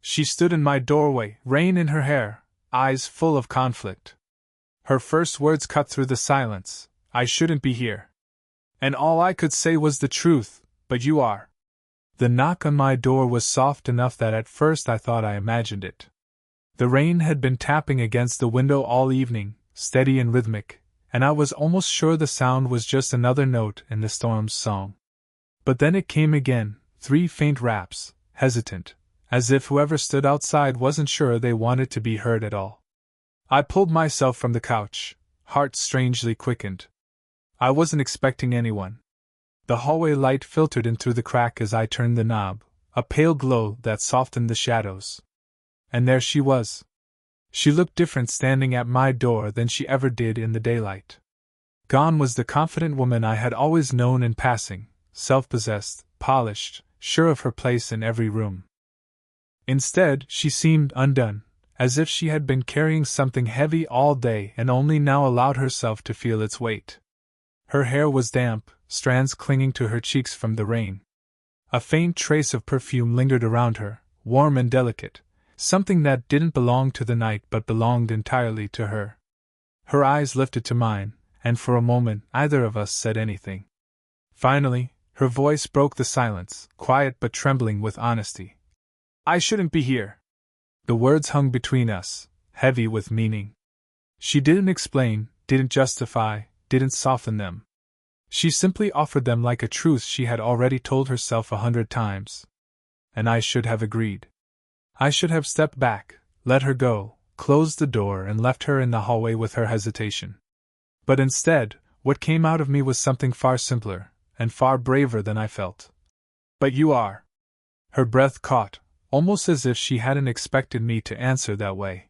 She stood in my doorway, rain in her hair, eyes full of conflict. Her first words cut through the silence. I shouldn't be here. And all I could say was the truth, but you are. The knock on my door was soft enough that at first I thought I imagined it. The rain had been tapping against the window all evening, steady and rhythmic, and I was almost sure the sound was just another note in the storm's song. But then it came again, 3 faint raps, hesitant, as if whoever stood outside wasn't sure they wanted to be heard at all. I pulled myself from the couch, heart strangely quickened. I wasn't expecting anyone. The hallway light filtered in through the crack as I turned the knob, a pale glow that softened the shadows. And there she was. She looked different standing at my door than she ever did in the daylight. Gone was the confident woman I had always known in passing, self-possessed, polished, sure of her place in every room. Instead, she seemed undone, as if she had been carrying something heavy all day and only now allowed herself to feel its weight. Her hair was damp, strands clinging to her cheeks from the rain. A faint trace of perfume lingered around her, warm and delicate, something that didn't belong to the night but belonged entirely to her. Her eyes lifted to mine, and for a moment neither of us said anything. Finally, her voice broke the silence, quiet but trembling with honesty. I shouldn't be here. The words hung between us, heavy with meaning. She didn't explain, didn't justify, didn't soften them. She simply offered them like a truth she had already told herself 100 times. And I should have agreed. I should have stepped back, let her go, closed the door and left her in the hallway with her hesitation. But instead, what came out of me was something far simpler, and far braver than I felt. But you are. Her breath caught, almost as if she hadn't expected me to answer that way.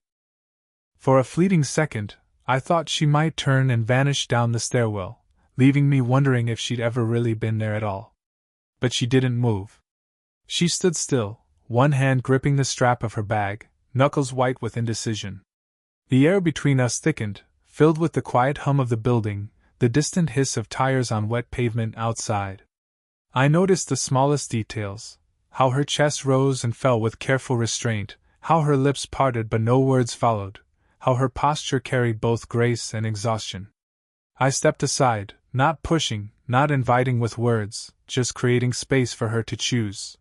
For a fleeting second, I thought she might turn and vanish down the stairwell, leaving me wondering if she'd ever really been there at all. But she didn't move. She stood still, one hand gripping the strap of her bag, knuckles white with indecision. The air between us thickened, filled with the quiet hum of the building, the distant hiss of tires on wet pavement outside. I noticed the smallest details, how her chest rose and fell with careful restraint, how her lips parted but no words followed, how her posture carried both grace and exhaustion. I stepped aside, not pushing, not inviting with words, just creating space for her to choose.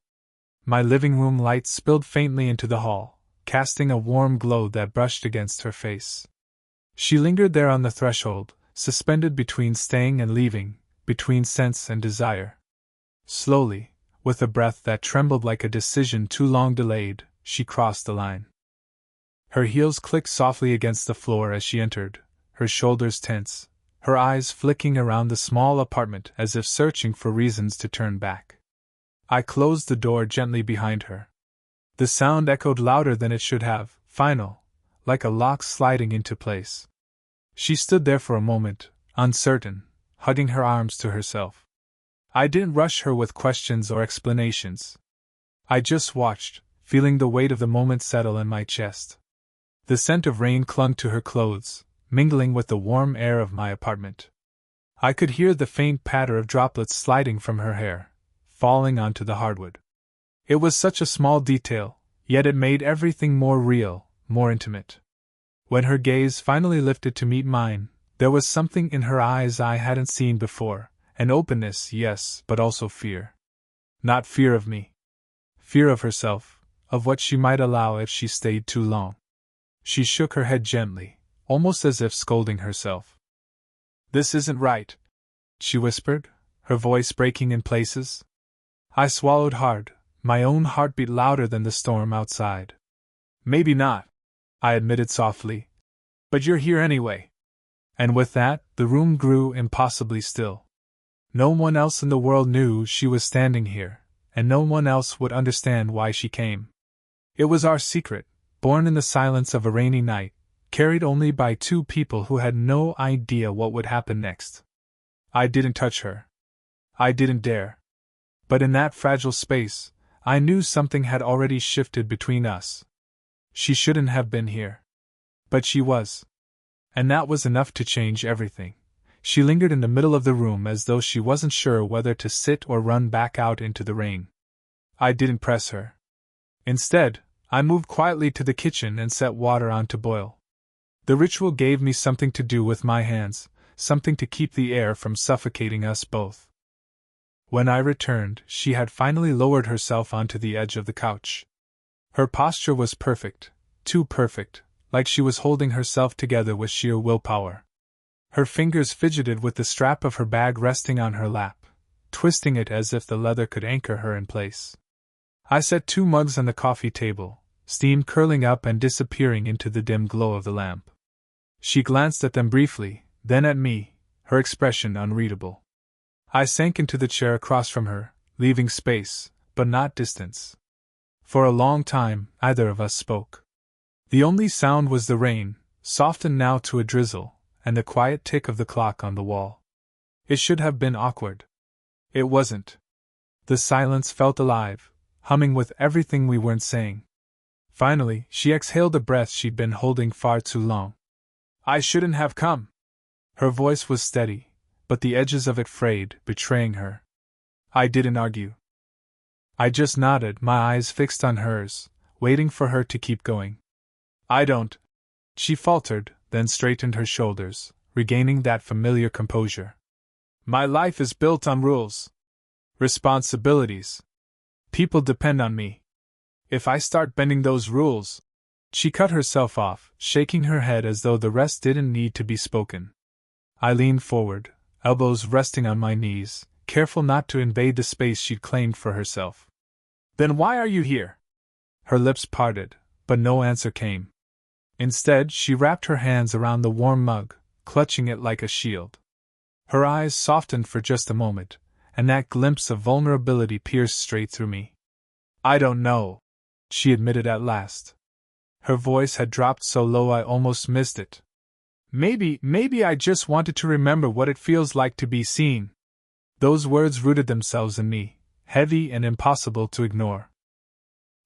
My living room light spilled faintly into the hall, casting a warm glow that brushed against her face. She lingered there on the threshold, suspended between staying and leaving, between sense and desire. Slowly, with a breath that trembled like a decision too long delayed, she crossed the line. Her heels clicked softly against the floor as she entered, her shoulders tense, her eyes flicking around the small apartment as if searching for reasons to turn back. I closed the door gently behind her. The sound echoed louder than it should have, final, like a lock sliding into place. She stood there for a moment, uncertain, hugging her arms to herself. I didn't rush her with questions or explanations. I just watched, feeling the weight of the moment settle in my chest. The scent of rain clung to her clothes, mingling with the warm air of my apartment. I could hear the faint patter of droplets sliding from her hair, falling onto the hardwood. It was such a small detail, yet it made everything more real, more intimate. When her gaze finally lifted to meet mine, there was something in her eyes I hadn't seen before. An openness, yes, but also fear. Not fear of me. Fear of herself, of what she might allow if she stayed too long. She shook her head gently, almost as if scolding herself. This isn't right, she whispered, her voice breaking in places. I swallowed hard, my own heartbeat louder than the storm outside. Maybe not, I admitted softly. But you're here anyway. And with that, the room grew impossibly still. No one else in the world knew she was standing here, and no one else would understand why she came. It was our secret, born in the silence of a rainy night, carried only by 2 people who had no idea what would happen next. I didn't touch her. I didn't dare. But in that fragile space, I knew something had already shifted between us. She shouldn't have been here. But she was. And that was enough to change everything. She lingered in the middle of the room as though she wasn't sure whether to sit or run back out into the rain. I didn't press her. Instead, I moved quietly to the kitchen and set water on to boil. The ritual gave me something to do with my hands, something to keep the air from suffocating us both. When I returned, she had finally lowered herself onto the edge of the couch. Her posture was perfect, too perfect, like she was holding herself together with sheer willpower. Her fingers fidgeted with the strap of her bag resting on her lap, twisting it as if the leather could anchor her in place. I set 2 mugs on the coffee table, steam curling up and disappearing into the dim glow of the lamp. She glanced at them briefly, then at me, her expression unreadable. I sank into the chair across from her, leaving space, but not distance. For a long time, neither of us spoke. The only sound was the rain, softened now to a drizzle, and the quiet tick of the clock on the wall. It should have been awkward. It wasn't. The silence felt alive, humming with everything we weren't saying. Finally, she exhaled a breath she'd been holding far too long. I shouldn't have come. Her voice was steady, but the edges of it frayed, betraying her. I didn't argue. I just nodded, my eyes fixed on hers, waiting for her to keep going. I don't. She faltered, then straightened her shoulders, regaining that familiar composure. My life is built on rules. Responsibilities. People depend on me. If I start bending those rules... She cut herself off, shaking her head as though the rest didn't need to be spoken. I leaned forward, elbows resting on my knees, careful not to invade the space she'd claimed for herself. Then why are you here? Her lips parted, but no answer came. Instead, she wrapped her hands around the warm mug, clutching it like a shield. Her eyes softened for just a moment, and that glimpse of vulnerability pierced straight through me. I don't know, she admitted at last. Her voice had dropped so low I almost missed it. Maybe I just wanted to remember what it feels like to be seen. Those words rooted themselves in me, heavy and impossible to ignore.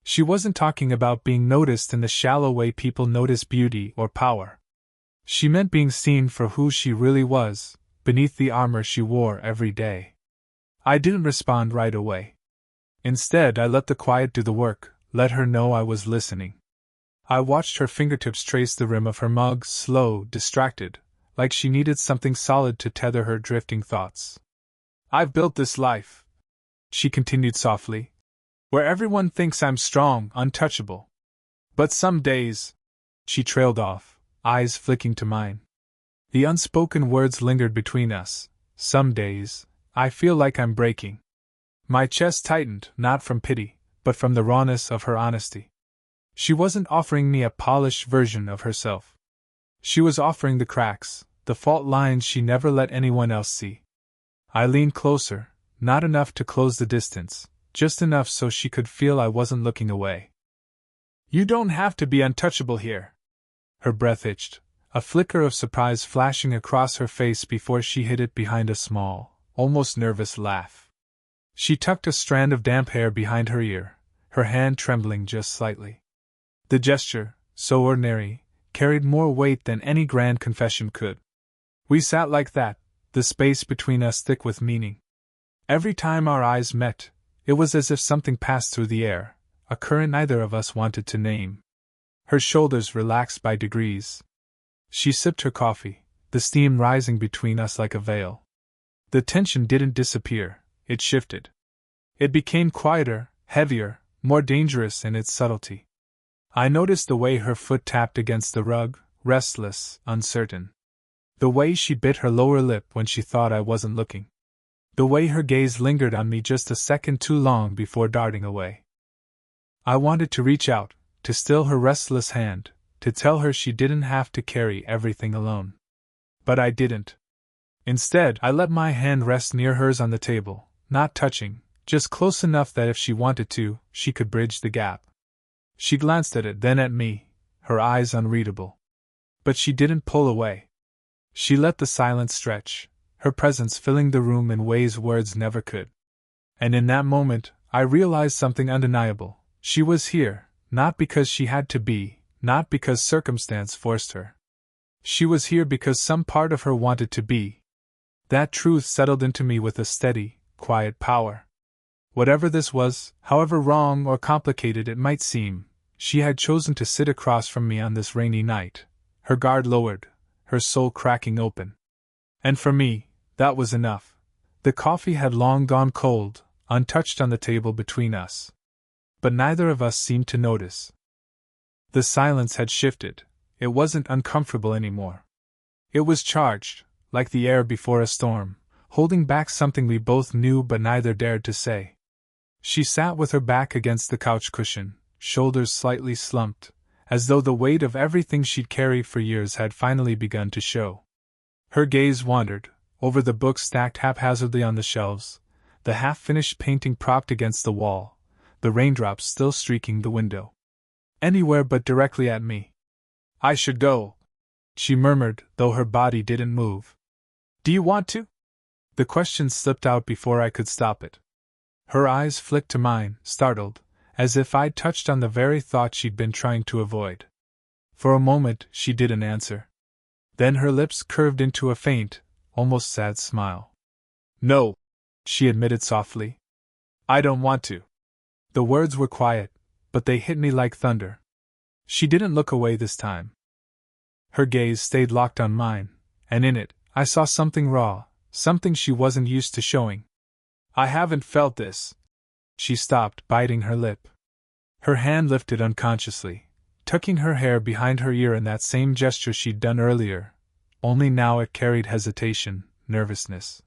She wasn't talking about being noticed in the shallow way people notice beauty or power. She meant being seen for who she really was, beneath the armor she wore every day. I didn't respond right away. Instead, I let the quiet do the work, let her know I was listening. I watched her fingertips trace the rim of her mug, slow, distracted, like she needed something solid to tether her drifting thoughts. I've built this life, she continued softly, where everyone thinks I'm strong, untouchable. But some days, she trailed off, eyes flicking to mine. The unspoken words lingered between us. Some days, I feel like I'm breaking. My chest tightened, not from pity, but from the rawness of her honesty. She wasn't offering me a polished version of herself. She was offering the cracks, the fault lines she never let anyone else see. I leaned closer, not enough to close the distance, just enough so she could feel I wasn't looking away. You don't have to be untouchable here. Her breath itched, a flicker of surprise flashing across her face before she hid it behind a small, almost nervous laugh. She tucked a strand of damp hair behind her ear, her hand trembling just slightly. The gesture, so ordinary, carried more weight than any grand confession could. We sat like that, the space between us thick with meaning. Every time our eyes met, it was as if something passed through the air, a current neither of us wanted to name. Her shoulders relaxed by degrees. She sipped her coffee, the steam rising between us like a veil. The tension didn't disappear, it shifted. It became quieter, heavier, more dangerous in its subtlety. I noticed the way her foot tapped against the rug, restless, uncertain. The way she bit her lower lip when she thought I wasn't looking. The way her gaze lingered on me just a second too long before darting away. I wanted to reach out, to still her restless hand, to tell her she didn't have to carry everything alone. But I didn't. Instead, I let my hand rest near hers on the table, not touching, just close enough that if she wanted to, she could bridge the gap. She glanced at it, then at me, her eyes unreadable. But she didn't pull away. She let the silence stretch, her presence filling the room in ways words never could. And in that moment, I realized something undeniable. She was here, not because she had to be, not because circumstance forced her. She was here because some part of her wanted to be. That truth settled into me with a steady, quiet power. Whatever this was, however wrong or complicated it might seem, She had chosen to sit across from me on this rainy night, her guard lowered, her soul cracking open. And for me, that was enough. The coffee had long gone cold, untouched on the table between us. But neither of us seemed to notice. The silence had shifted. It wasn't uncomfortable anymore. It was charged, like the air before a storm, holding back something we both knew but neither dared to say. She sat with her back against the couch cushion, shoulders slightly slumped, as though the weight of everything she'd carried for years had finally begun to show. Her gaze wandered, over the books stacked haphazardly on the shelves, the half-finished painting propped against the wall, the raindrops still streaking the window. Anywhere but directly at me. "I should go," she murmured, though her body didn't move. "Do you want to?" The question slipped out before I could stop it. Her eyes flicked to mine, startled, as if I'd touched on the very thought she'd been trying to avoid. For a moment, she didn't answer. Then her lips curved into a faint, almost sad smile. "No," she admitted softly. "I don't want to." The words were quiet, but they hit me like thunder. She didn't look away this time. Her gaze stayed locked on mine, and in it, I saw something raw, something she wasn't used to showing. "I haven't felt this." She stopped, biting her lip. Her hand lifted unconsciously, tucking her hair behind her ear in that same gesture she'd done earlier, only now it carried hesitation, nervousness.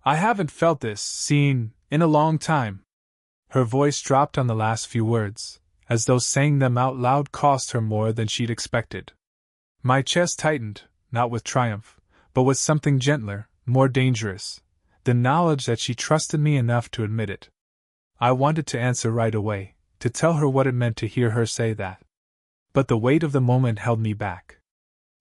"I haven't felt this scene in a long time." Her voice dropped on the last few words, as though saying them out loud cost her more than she'd expected. My chest tightened, not with triumph, but with something gentler, more dangerous, the knowledge that she trusted me enough to admit it. I wanted to answer right away, to tell her what it meant to hear her say that. But the weight of the moment held me back.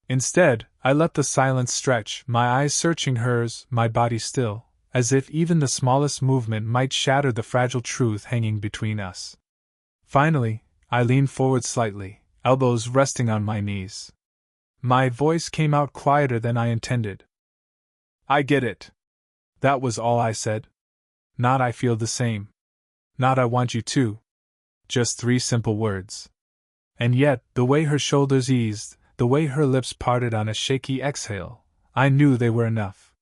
Instead, I let the silence stretch, my eyes searching hers, my body still, as if even the smallest movement might shatter the fragile truth hanging between us. Finally, I leaned forward slightly, elbows resting on my knees. My voice came out quieter than I intended. "I get it." That was all I said. Not "I feel the same." Not "I want you to." Just 3 simple words. And yet, the way her shoulders eased, the way her lips parted on a shaky exhale, I knew they were enough.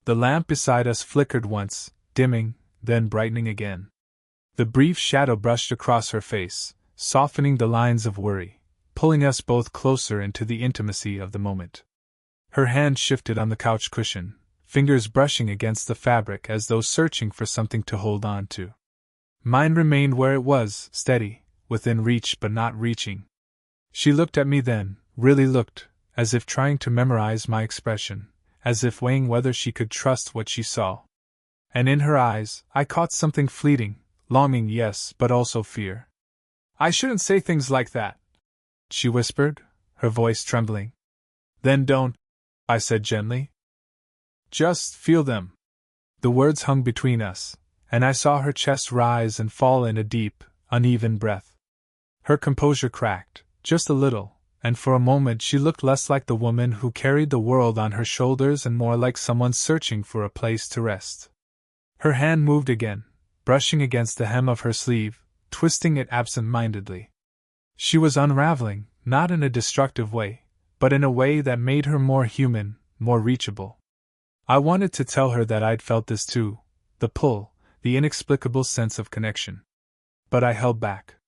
The lamp beside us flickered once, dimming, then brightening again. The brief shadow brushed across her face, softening the lines of worry, pulling us both closer into the intimacy of the moment. Her hand shifted on the couch cushion, fingers brushing against the fabric as though searching for something to hold on to. Mine remained where it was, steady, within reach but not reaching. She looked at me then, really looked, as if trying to memorize my expression, as if weighing whether she could trust what she saw. And in her eyes, I caught something fleeting, longing, yes, but also fear. "I shouldn't say things like that," she whispered, her voice trembling. "Then don't," I said gently. "Just feel them." The words hung between us, and I saw her chest rise and fall in a deep, uneven breath. Her composure cracked, just a little, and for a moment she looked less like the woman who carried the world on her shoulders and more like someone searching for a place to rest. Her hand moved again, brushing against the hem of her sleeve, twisting it absent-mindedly. She was unraveling, not in a destructive way, but in a way that made her more human, more reachable. I wanted to tell her that I'd felt this too, the pull, the inexplicable sense of connection. But I held back.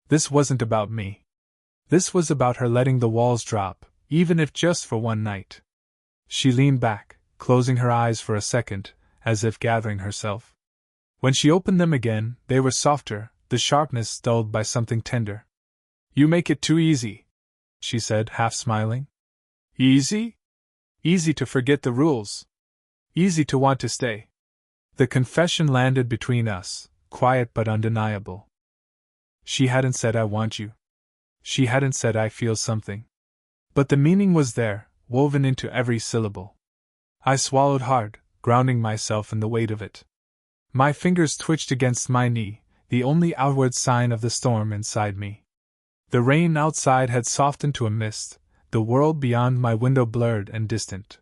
This wasn't about me. This was about her letting the walls drop, even if just for one night. She leaned back, closing her eyes for a second, as if gathering herself. When she opened them again, they were softer, the sharpness dulled by something tender. "You make it too easy," she said, half smiling. "Easy? Easy to forget the rules. Easy to want to stay." The confession landed between us, quiet but undeniable. She hadn't said "I want you." She hadn't said "I feel something." But the meaning was there, woven into every syllable. I swallowed hard, grounding myself in the weight of it. My fingers twitched against my knee, the only outward sign of the storm inside me. The rain outside had softened to a mist, the world beyond my window blurred and distant.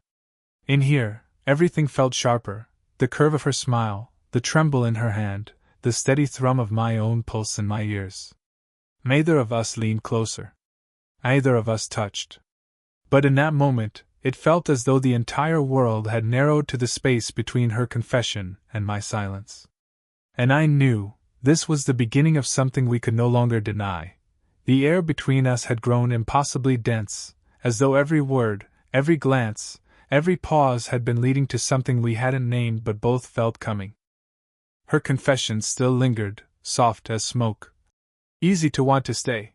In here, everything felt sharper, the curve of her smile, the tremble in her hand, the steady thrum of my own pulse in my ears. Neither of us leaned closer. Neither of us touched. But in that moment, it felt as though the entire world had narrowed to the space between her confession and my silence. And I knew this was the beginning of something we could no longer deny. The air between us had grown impossibly dense, as though every word, every glance, every pause had been leading to something we hadn't named but both felt coming. Her confession still lingered, soft as smoke. Easy to want to stay.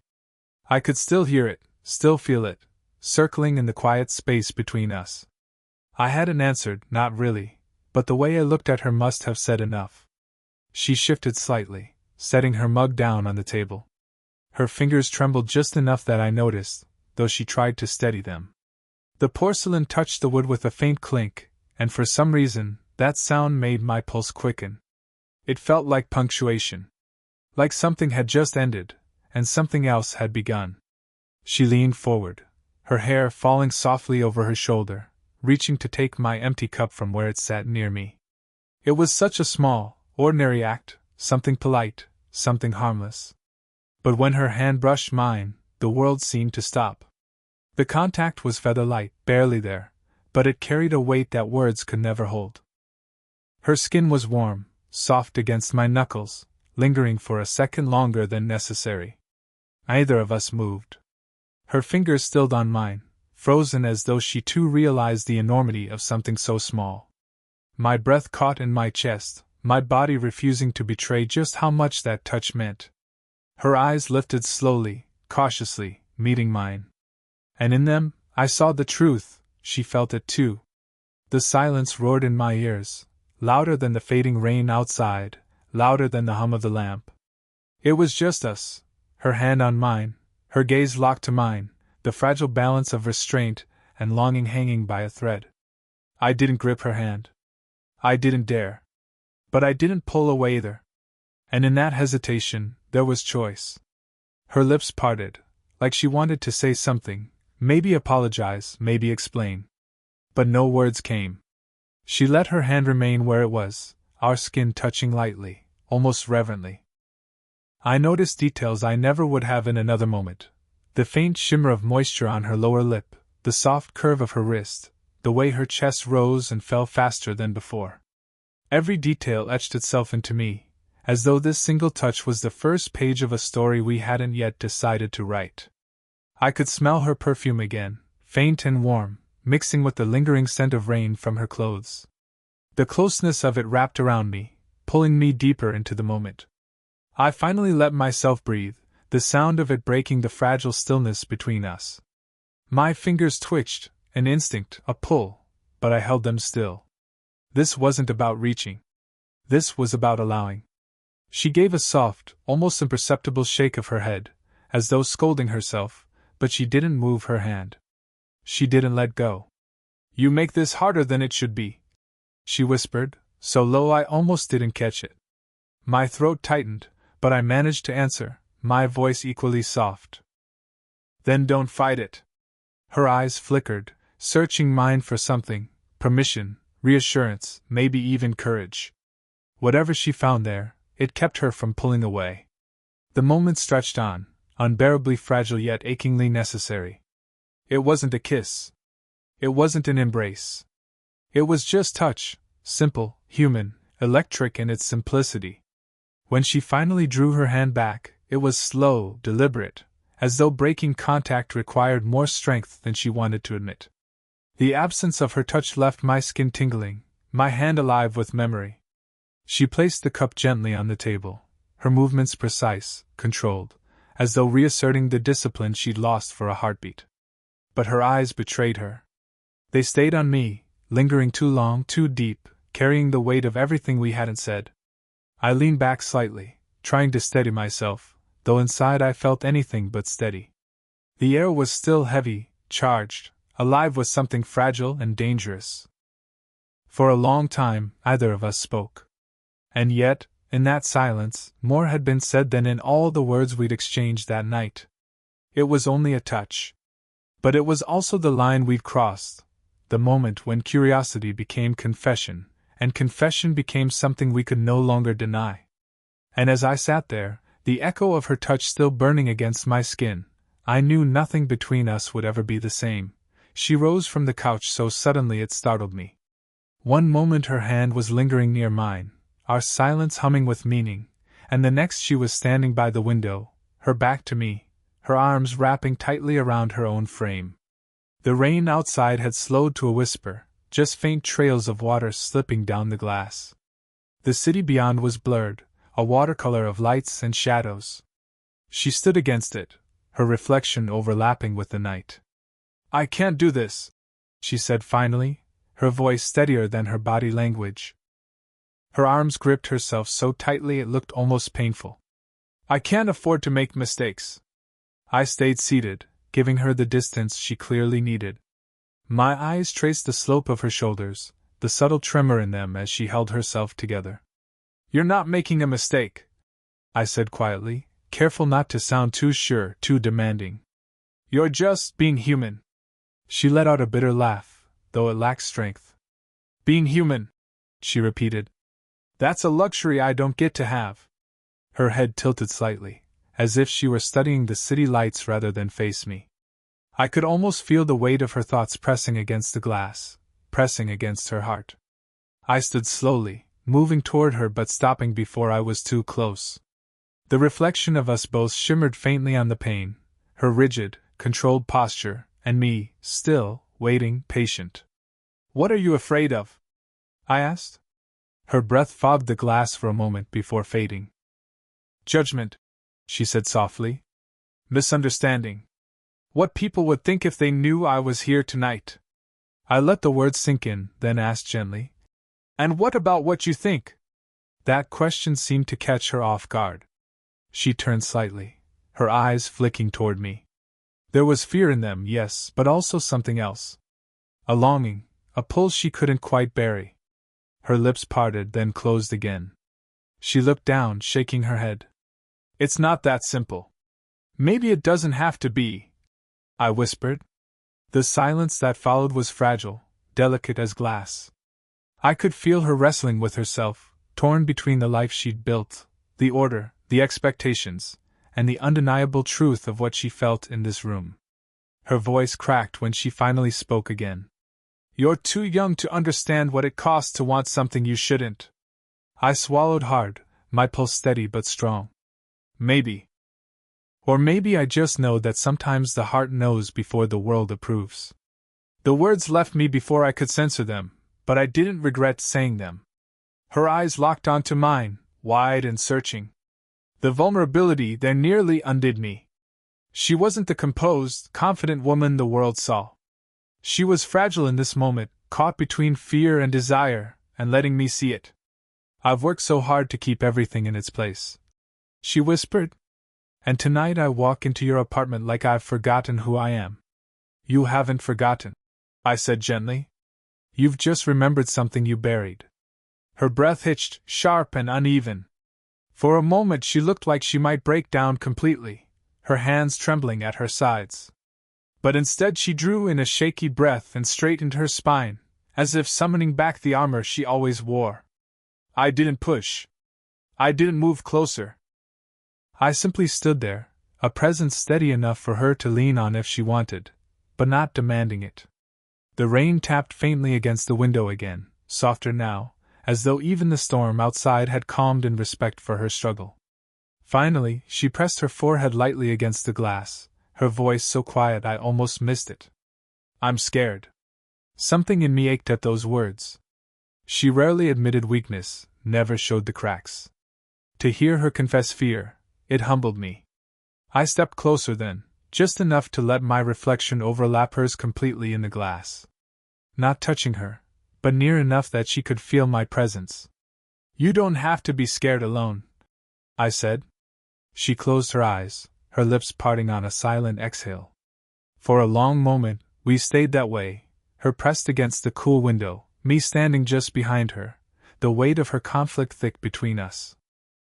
I could still hear it, still feel it, circling in the quiet space between us. I hadn't answered, not really, but the way I looked at her must have said enough. She shifted slightly, setting her mug down on the table. Her fingers trembled just enough that I noticed, though she tried to steady them. The porcelain touched the wood with a faint clink, and for some reason, that sound made my pulse quicken. It felt like punctuation. Like something had just ended, and something else had begun. She leaned forward, her hair falling softly over her shoulder, reaching to take my empty cup from where it sat near me. It was such a small, ordinary act, something polite, something harmless. But when her hand brushed mine, the world seemed to stop. The contact was feather-light, barely there, but it carried a weight that words could never hold. Her skin was warm, soft against my knuckles, lingering for a second longer than necessary. Neither of us moved. Her fingers stilled on mine, frozen as though she too realized the enormity of something so small. My breath caught in my chest, my body refusing to betray just how much that touch meant. Her eyes lifted slowly, cautiously, meeting mine. And in them, I saw the truth. She felt it too. The silence roared in my ears, louder than the fading rain outside, louder than the hum of the lamp. It was just us, her hand on mine, her gaze locked to mine, the fragile balance of restraint and longing hanging by a thread. I didn't grip her hand. I didn't dare. But I didn't pull away either. And in that hesitation, there was choice. Her lips parted, like she wanted to say something, maybe apologize, maybe explain. But no words came. She let her hand remain where it was, our skin touching lightly, almost reverently. I noticed details I never would have in another moment. The faint shimmer of moisture on her lower lip, the soft curve of her wrist, the way her chest rose and fell faster than before. Every detail etched itself into me, as though this single touch was the first page of a story we hadn't yet decided to write. I could smell her perfume again, faint and warm, mixing with the lingering scent of rain from her clothes. The closeness of it wrapped around me, pulling me deeper into the moment. I finally let myself breathe, the sound of it breaking the fragile stillness between us. My fingers twitched, an instinct, a pull, but I held them still. This wasn't about reaching. This was about allowing. She gave a soft, almost imperceptible shake of her head, as though scolding herself, but she didn't move her hand. She didn't let go. "You make this harder than it should be," she whispered, so low I almost didn't catch it. My throat tightened, but I managed to answer, my voice equally soft. "Then don't fight it." Her eyes flickered, searching mine for something, permission, reassurance, maybe even courage. Whatever she found there, it kept her from pulling away. The moment stretched on, unbearably fragile yet achingly necessary. It wasn't a kiss. It wasn't an embrace. It was just touch, simple, human, electric in its simplicity. When she finally drew her hand back, it was slow, deliberate, as though breaking contact required more strength than she wanted to admit. The absence of her touch left my skin tingling, my hand alive with memory. She placed the cup gently on the table, her movements precise, controlled, as though reasserting the discipline she'd lost for a heartbeat. But her eyes betrayed her. They stayed on me, lingering too long, too deep, carrying the weight of everything we hadn't said. I leaned back slightly, trying to steady myself, though inside I felt anything but steady. The air was still heavy, charged, alive with something fragile and dangerous. For a long time, neither of us spoke. And yet, in that silence, more had been said than in all the words we'd exchanged that night. It was only a touch. But it was also the line we'd crossed, the moment when curiosity became confession, and confession became something we could no longer deny. And as I sat there, the echo of her touch still burning against my skin. I knew nothing between us would ever be the same. She rose from the couch so suddenly it startled me. One moment her hand was lingering near mine, our silence humming with meaning, and the next she was standing by the window, her back to me, her arms wrapping tightly around her own frame. The rain outside had slowed to a whisper, just faint trails of water slipping down the glass. The city beyond was blurred, a watercolor of lights and shadows. She stood against it, her reflection overlapping with the night. "I can't do this," she said finally, her voice steadier than her body language. Her arms gripped herself so tightly it looked almost painful. "I can't afford to make mistakes." I stayed seated, giving her the distance she clearly needed. My eyes traced the slope of her shoulders, the subtle tremor in them as she held herself together. "You're not making a mistake," I said quietly, careful not to sound too sure, too demanding. "You're just being human." She let out a bitter laugh, though it lacked strength. "Being human," she repeated. "That's a luxury I don't get to have." Her head tilted slightly, as if she were studying the city lights rather than face me. I could almost feel the weight of her thoughts pressing against the glass, pressing against her heart. I stood slowly, moving toward her but stopping before I was too close. The reflection of us both shimmered faintly on the pane, her rigid, controlled posture, and me, still, waiting, patient. "What are you afraid of?" I asked. Her breath fogged the glass for a moment before fading. "Judgment," she said softly. "Misunderstanding. What people would think if they knew I was here tonight." I let the words sink in, then asked gently, "And what about what you think?" That question seemed to catch her off guard. She turned slightly, her eyes flicking toward me. There was fear in them, yes, but also something else. A longing, a pull she couldn't quite bury. Her lips parted, then closed again. She looked down, shaking her head. "It's not that simple. Maybe it doesn't have to be," I whispered. The silence that followed was fragile, delicate as glass. I could feel her wrestling with herself, torn between the life she'd built, the order, the expectations, and the undeniable truth of what she felt in this room. Her voice cracked when she finally spoke again. "You're too young to understand what it costs to want something you shouldn't." I swallowed hard, my pulse steady but strong. "Maybe. Or maybe I just know that sometimes the heart knows before the world approves." The words left me before I could censor them, but I didn't regret saying them. Her eyes locked onto mine, wide and searching. The vulnerability there nearly undid me. She wasn't the composed, confident woman the world saw. She was fragile in this moment, caught between fear and desire, and letting me see it. "I've worked so hard to keep everything in its place," she whispered. "And tonight I walk into your apartment like I've forgotten who I am." "You haven't forgotten," I said gently. "You've just remembered something you buried." Her breath hitched, sharp and uneven. For a moment she looked like she might break down completely, her hands trembling at her sides. But instead she drew in a shaky breath and straightened her spine, as if summoning back the armor she always wore. I didn't push. I didn't move closer. I simply stood there, a presence steady enough for her to lean on if she wanted, but not demanding it. The rain tapped faintly against the window again, softer now, as though even the storm outside had calmed in respect for her struggle. Finally, she pressed her forehead lightly against the glass, her voice so quiet I almost missed it. "I'm scared." Something in me ached at those words. She rarely admitted weakness, never showed the cracks. To hear her confess fear, it humbled me. I stepped closer then, just enough to let my reflection overlap hers completely in the glass. Not touching her, but near enough that she could feel my presence. "You don't have to be scared alone," I said. She closed her eyes, her lips parting on a silent exhale. For a long moment, we stayed that way, her pressed against the cool window, me standing just behind her, the weight of her conflict thick between us.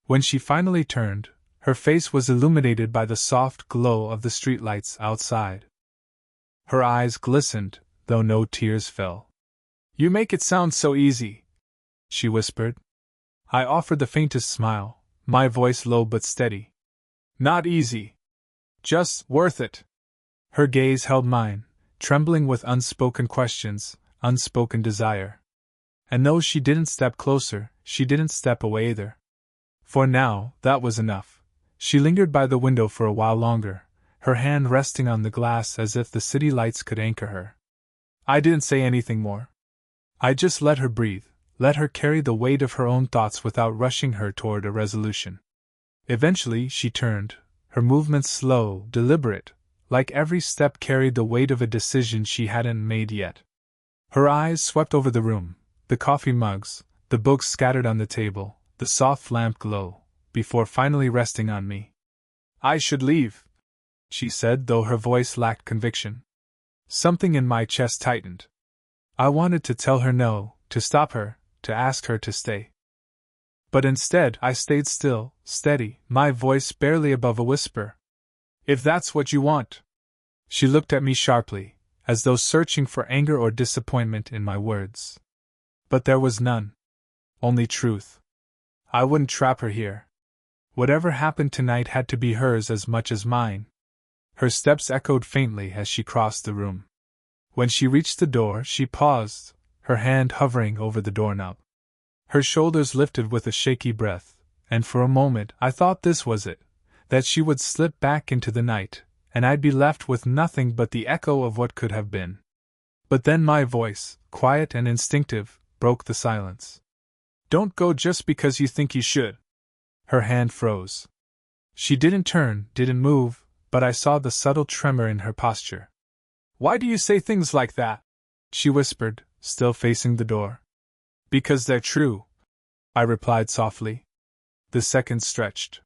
When she finally turned, her face was illuminated by the soft glow of the streetlights outside. Her eyes glistened, though no tears fell. "You make it sound so easy," she whispered. I offered the faintest smile, my voice low but steady. Not easy. Just worth it. Her gaze held mine, trembling with unspoken questions, unspoken desire. And though she didn't step closer, she didn't step away either. For now, that was enough. She lingered by the window for a while longer, her hand resting on the glass as if the city lights could anchor her. I didn't say anything more. I just let her breathe, let her carry the weight of her own thoughts without rushing her toward a resolution. Eventually she turned, her movements slow, deliberate, like every step carried the weight of a decision she hadn't made yet. Her eyes swept over the room, the coffee mugs, the books scattered on the table, the soft lamp glow, before finally resting on me. I should leave, she said, though her voice lacked conviction. Something in my chest tightened. I wanted to tell her no, to stop her, to ask her to stay. But instead I stayed still, steady, my voice barely above a whisper. If that's what you want. She looked at me sharply, as though searching for anger or disappointment in my words. But there was none. Only truth. I wouldn't trap her here. Whatever happened tonight had to be hers as much as mine. Her steps echoed faintly as she crossed the room. When she reached the door, she paused, her hand hovering over the doorknob. Her shoulders lifted with a shaky breath, and for a moment I thought this was it, that she would slip back into the night, and I'd be left with nothing but the echo of what could have been. But then my voice, quiet and instinctive, broke the silence. Don't go just because you think you should. Her hand froze. She didn't turn, didn't move, but I saw the subtle tremor in her posture. Why do you say things like that? She whispered, still facing the door. Because they're true, I replied softly. The seconds stretched.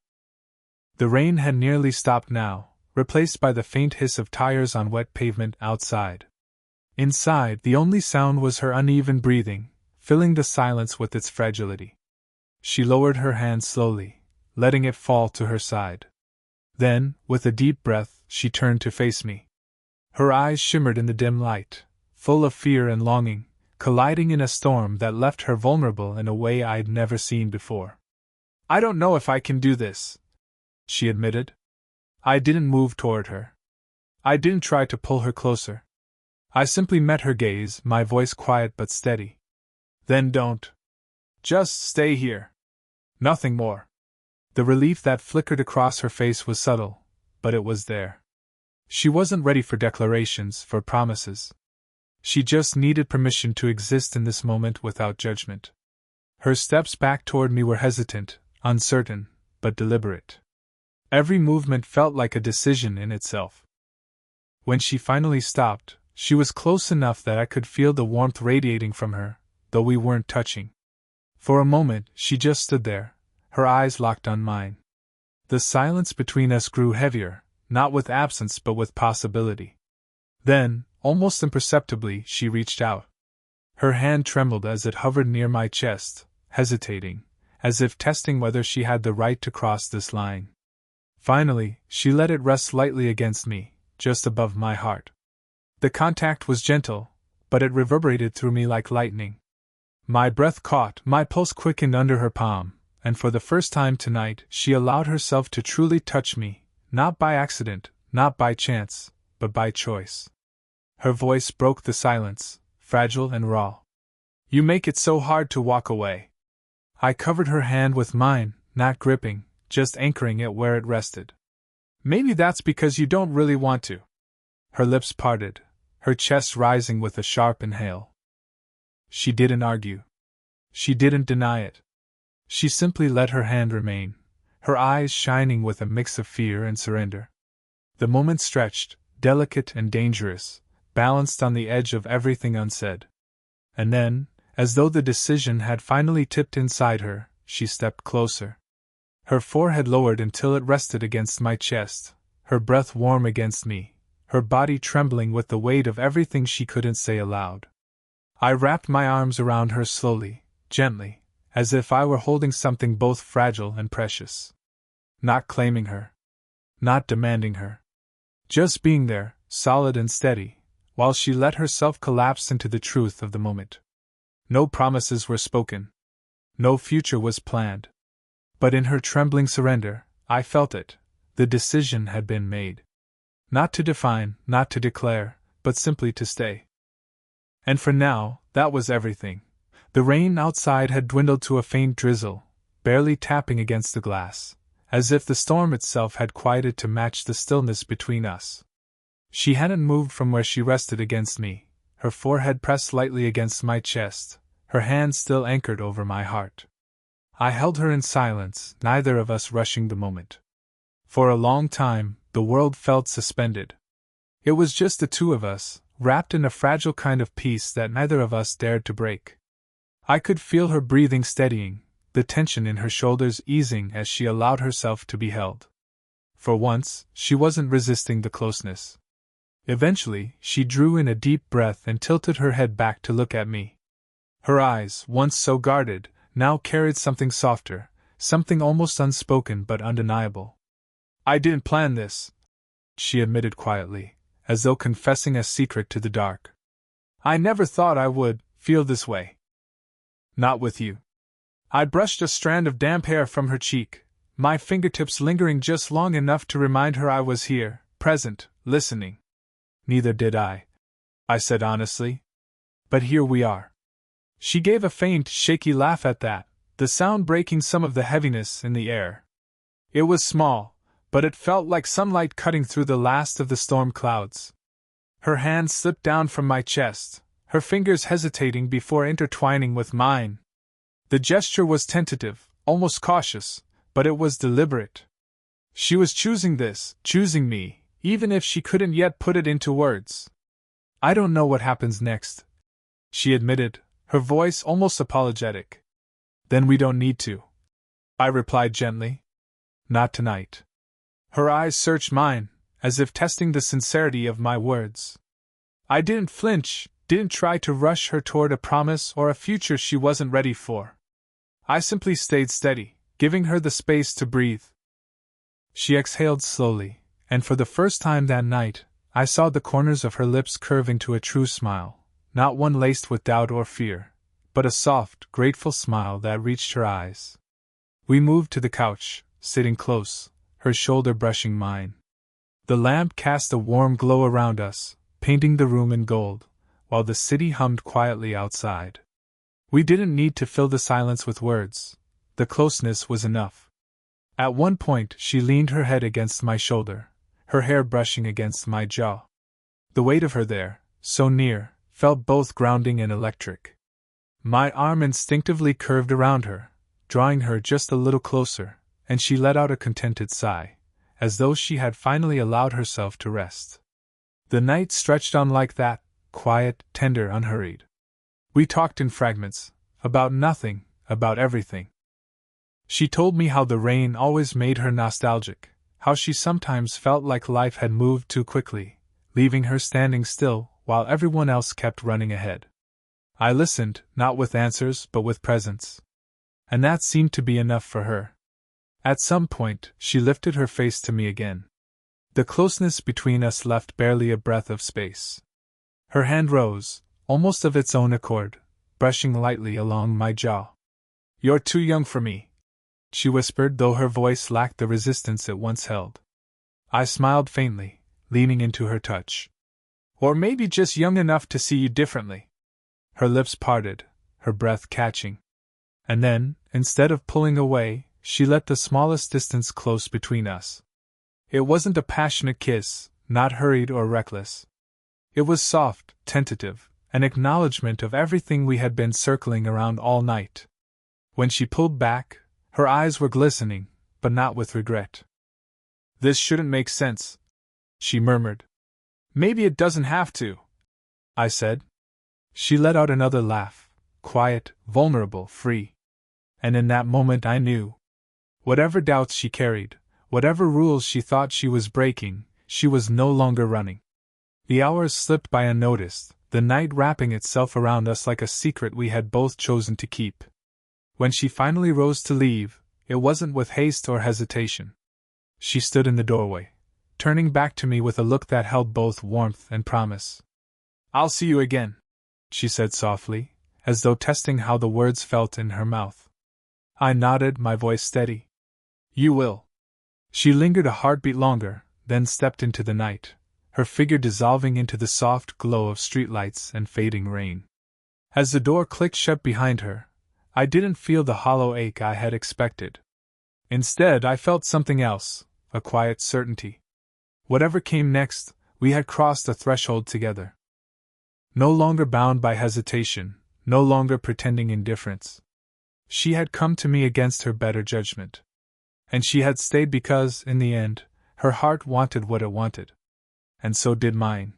The rain had nearly stopped now, replaced by the faint hiss of tires on wet pavement outside. Inside, the only sound was her uneven breathing, filling the silence with its fragility. She lowered her hand slowly, letting it fall to her side. Then, with a deep breath, she turned to face me. Her eyes shimmered in the dim light, full of fear and longing, colliding in a storm that left her vulnerable in a way I'd never seen before. I don't know if I can do this, she admitted. I didn't move toward her. I didn't try to pull her closer. I simply met her gaze, my voice quiet but steady. Then don't. Just stay here. Nothing more. The relief that flickered across her face was subtle, but it was there. She wasn't ready for declarations, for promises. She just needed permission to exist in this moment without judgment. Her steps back toward me were hesitant, uncertain, but deliberate. Every movement felt like a decision in itself. When she finally stopped, she was close enough that I could feel the warmth radiating from her, though we weren't touching. For a moment, she just stood there, her eyes locked on mine. The silence between us grew heavier, not with absence but with possibility. Then, almost imperceptibly, she reached out. Her hand trembled as it hovered near my chest, hesitating, as if testing whether she had the right to cross this line. Finally, she let it rest lightly against me, just above my heart. The contact was gentle, but it reverberated through me like lightning. My breath caught, my pulse quickened under her palm, and for the first time tonight she allowed herself to truly touch me, not by accident, not by chance, but by choice. Her voice broke the silence, fragile and raw. You make it so hard to walk away. I covered her hand with mine, not gripping, just anchoring it where it rested. Maybe that's because you don't really want to. Her lips parted, her chest rising with a sharp inhale. She didn't argue. She didn't deny it. She simply let her hand remain, her eyes shining with a mix of fear and surrender. The moment stretched, delicate and dangerous, balanced on the edge of everything unsaid. And then, as though the decision had finally tipped inside her, she stepped closer. Her forehead lowered until it rested against my chest, her breath warm against me, her body trembling with the weight of everything she couldn't say aloud. I wrapped my arms around her slowly, gently, as if I were holding something both fragile and precious. Not claiming her. Not demanding her. Just being there, solid and steady, while she let herself collapse into the truth of the moment. No promises were spoken. No future was planned. But in her trembling surrender, I felt it, The decision had been made. Not to define, not to declare, but simply to stay. And for now, that was everything. The rain outside had dwindled to a faint drizzle, barely tapping against the glass, as if the storm itself had quieted to match the stillness between us. She hadn't moved from where she rested against me, her forehead pressed lightly against my chest, her hand still anchored over my heart. I held her in silence, neither of us rushing the moment. For a long time, the world felt suspended. It was just the two of us, wrapped in a fragile kind of peace that neither of us dared to break. I could feel her breathing steadying, the tension in her shoulders easing as she allowed herself to be held. For once, she wasn't resisting the closeness. Eventually, she drew in a deep breath and tilted her head back to look at me. Her eyes, once so guarded, now carried something softer, something almost unspoken but undeniable. "I didn't plan this," she admitted quietly, as though confessing a secret to the dark. "I never thought I would feel this way. Not with you." I brushed a strand of damp hair from her cheek, my fingertips lingering just long enough to remind her I was here, present, listening. "Neither did I," I said honestly. "But here we are." She gave a faint, shaky laugh at that, the sound breaking some of the heaviness in the air. It was small, but it felt like sunlight cutting through the last of the storm clouds. Her hand slipped down from my chest, her fingers hesitating before intertwining with mine. The gesture was tentative, almost cautious, but it was deliberate. She was choosing this, choosing me, even if she couldn't yet put it into words. "I don't know what happens next," she admitted, her voice almost apologetic. "Then we don't need to," I replied gently. "Not tonight." Her eyes searched mine, as if testing the sincerity of my words. I didn't flinch, didn't try to rush her toward a promise or a future she wasn't ready for. I simply stayed steady, giving her the space to breathe. She exhaled slowly, and for the first time that night, I saw the corners of her lips curve into a true smile, not one laced with doubt or fear, but a soft, grateful smile that reached her eyes. We moved to the couch, sitting close, her shoulder brushing mine. The lamp cast a warm glow around us, painting the room in gold, while the city hummed quietly outside. We didn't need to fill the silence with words. The closeness was enough. At one point, she leaned her head against my shoulder, her hair brushing against my jaw. The weight of her there, so near, felt both grounding and electric. My arm instinctively curved around her, drawing her just a little closer, and she let out a contented sigh, as though she had finally allowed herself to rest. The night stretched on like that, quiet, tender, unhurried. We talked in fragments, about nothing, about everything. She told me how the rain always made her nostalgic, how she sometimes felt like life had moved too quickly, leaving her standing still while everyone else kept running ahead. I listened, not with answers but with presence. And that seemed to be enough for her. At some point, she lifted her face to me again. The closeness between us left barely a breath of space. Her hand rose, almost of its own accord, brushing lightly along my jaw. "You're too young for me," she whispered, though her voice lacked the resistance it once held. I smiled faintly, leaning into her touch. "Or maybe just young enough to see you differently." Her lips parted, her breath catching. And then, instead of pulling away, she let the smallest distance close between us. It wasn't a passionate kiss, not hurried or reckless. It was soft, tentative, an acknowledgement of everything we had been circling around all night. When she pulled back, her eyes were glistening, but not with regret. "This shouldn't make sense," she murmured. "Maybe it doesn't have to," I said. She let out another laugh, quiet, vulnerable, free. And in that moment I knew. Whatever doubts she carried, whatever rules she thought she was breaking, she was no longer running. The hours slipped by unnoticed, the night wrapping itself around us like a secret we had both chosen to keep. When she finally rose to leave, it wasn't with haste or hesitation. She stood in the doorway, turning back to me with a look that held both warmth and promise. "I'll see you again," she said softly, as though testing how the words felt in her mouth. I nodded, my voice steady. "You will." She lingered a heartbeat longer, then stepped into the night, her figure dissolving into the soft glow of streetlights and fading rain. As the door clicked shut behind her, I didn't feel the hollow ache I had expected. Instead, I felt something else, a quiet certainty. Whatever came next, we had crossed a threshold together. No longer bound by hesitation, no longer pretending indifference. She had come to me against her better judgment. And she had stayed because, in the end, her heart wanted what it wanted. And so did mine.